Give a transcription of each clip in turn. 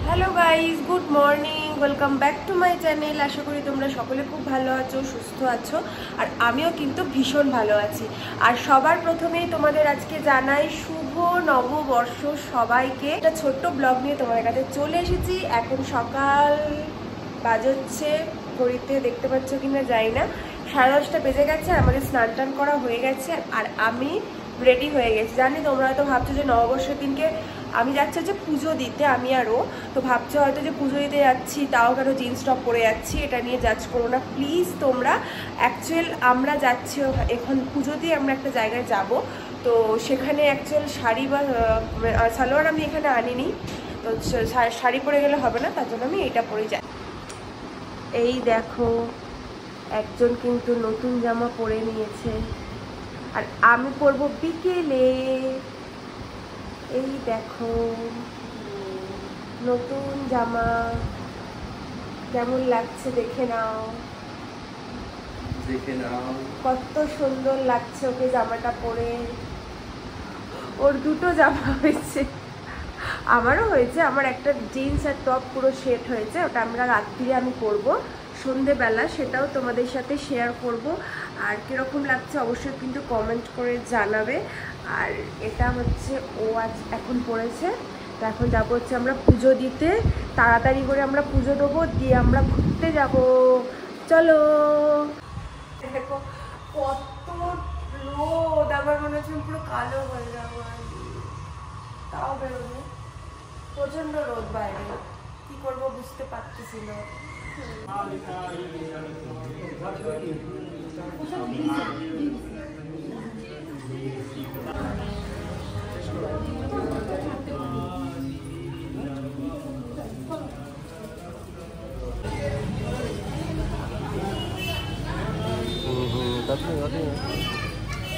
Hello guys, good morning, welcome back to my channel. আশা করি তোমরা সকলে খুব ভালো আছো, সুস্থ আছো, আর আমিও কিন্তু ভীষণ ভালো আছি। আর সবার প্রথমেই তোমাদের আজকে জানাই শুভ নববর্ষ সবাইকে। একটা ছোট্ট ব্লগ নিয়ে তোমাদের কাছে চলে এসেছি। এখন সকাল বাজছে, ঘড়িতে দেখতে পাচ্ছ কিনা জানি না, 10:30 বেজে গেছে। আমাদের স্নান টান করা হয়ে গেছে আর আমি রেডি হয়ে গেছি। জানি তোমরা হয়তো ভাবছো যে নববর্ষের দিনকে আমি যাচ্ছি হচ্ছে পুজো দিতে, আমি আরও তো ভাবছো হয়তো যে পুজো দিতে যাচ্ছি তাও কেন জিন্স টপ পরে যাচ্ছি, এটা নিয়ে জাজ করো না প্লিজ তোমরা। অ্যাকচুয়াল আমরা যাচ্ছি এখন পুজো দিয়ে আমরা একটা জায়গায় যাব, তো সেখানে অ্যাকচুয়াল শাড়ি বা সালোয়ার আমি এখানে আনিনি, তো শাড়ি পরে গেলে হবে না, তার জন্য আমি এইটা পরে যাই। এই দেখো একজন কিন্তু নতুন জামা পরে নিয়েছে আর আমি পরবো বিকেলে। এই দেখো নতুন জামা, কেমন লাগছে দেখে নাও, কত সুন্দর লাগছে ওকে জামাটা পরে। ওর দুটো জামা হয়েছে, আমারও হয়েছে। আমার একটা জিন্স আর টপ পুরো সেট হয়েছে, ওটা আমরা রাত্রিরে আমি পরবো সন্ধেবেলা, সেটাও তোমাদের সাথে শেয়ার করব। আর কীরকম লাগছে অবশ্যই কিন্তু কমেন্ট করে জানাবে। আর এটা হচ্ছে ও আজ এখন পড়েছে, তো এখন যাবো হচ্ছে আমরা পুজো দিতে। তাড়াতাড়ি করে আমরা পুজো দেবো, দিয়ে আমরা ঘুরতে যাব। চলো। দেখো কত রোদ, আমার মনে হচ্ছে পুরো কালো হয়ে যাবো, তাও বেরোবে। প্রচন্ড রোদ বাইরে, কি করবো বুঝতে পারতেছি না।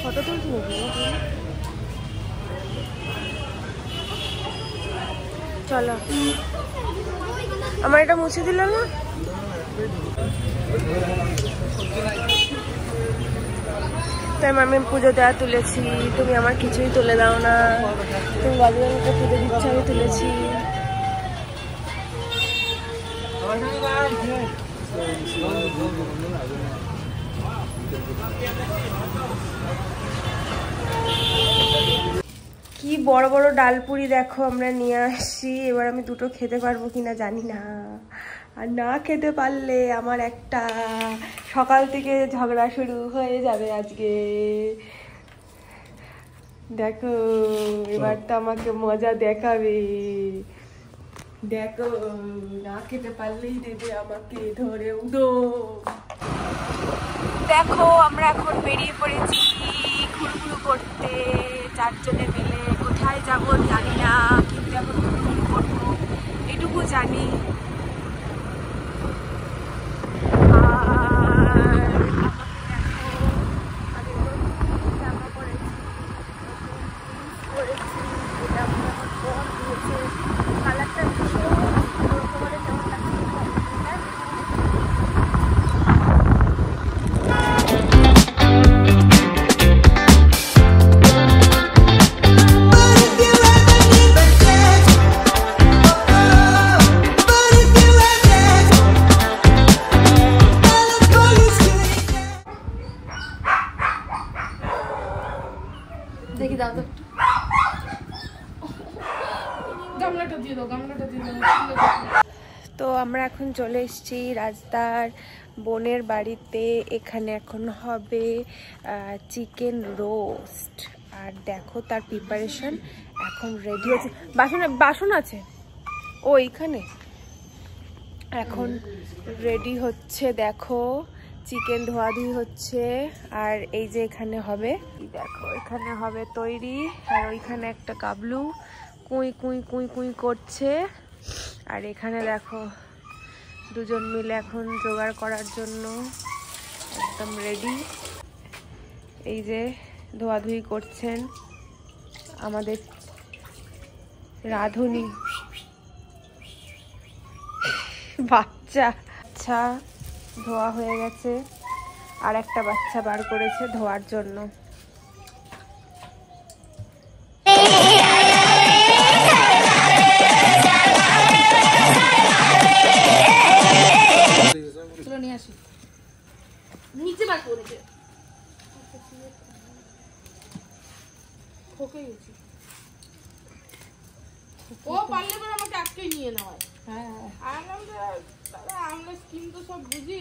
ফটো তুলছি নাকি? চলো, আমার এটা মুছে দিল না। তাই আমি পুজো দেওয়া তুলেছি, তুমি আমার কিছুই তুলে দাও না। তুমি বাবুকে পুজো দিচ্ছ, আমি তুলেছি। কি বড় বড় ডালপুরি দেখো আমরা নিয়ে আসছি। এবার আমি দুটো খেতে পারবো কিনা জানি না, আর না খেতে পারলে আমার একটা সকাল থেকে ঝগড়া শুরু হয়ে যাবে আজকে। দেখো এবার তো আমাকে মজা দেখাবে। দেখো না খেতে পারলেই দেবে আমাকে ধরে উদো। দেখো আমরা এখন বেরিয়ে পড়েছি ঘুরঘুরু করতে, চারজনে মিলে। কোথায় যাব জানি না, কিন্তু এখন ঘুরঘুরু করবো এটুকু জানি। দেখি দাও তো, গামলাটা দিয়ে দাও, গামলাটা দিয়ে দাও। তো আমরা এখন চলে এসেছি রাজদার বোনের বাড়িতে। এখানে এখন হবে চিকেন রোস্ট, আর দেখো তার প্রিপারেশন এখন রেডি হচ্ছে। বাসন আছে ওইখানে, এখন রেডি হচ্ছে। দেখো চিকেন ধোয়াধুয়ি হচ্ছে, আর এই যে এখানে হবে, দেখো এখানে হবে তৈরি। আর ওইখানে একটা কাবলু কুই কুই কুই কুই করছে। আর এখানে দেখো দুজন মিলে এখন জোগাড় করার জন্য একদম রেডি। এই যে ধোয়াধুয়ি করছেন আমাদের রাঁধুনি। বাচ্চা ধোয়া হয়ে গেছে, আর একটা বাচ্চা বার করেছে ধোয়ার জন্য। আজকে নিয়ে নেওয়ার। হ্যাঁ আমরা স্কিম তো সব বুঝি।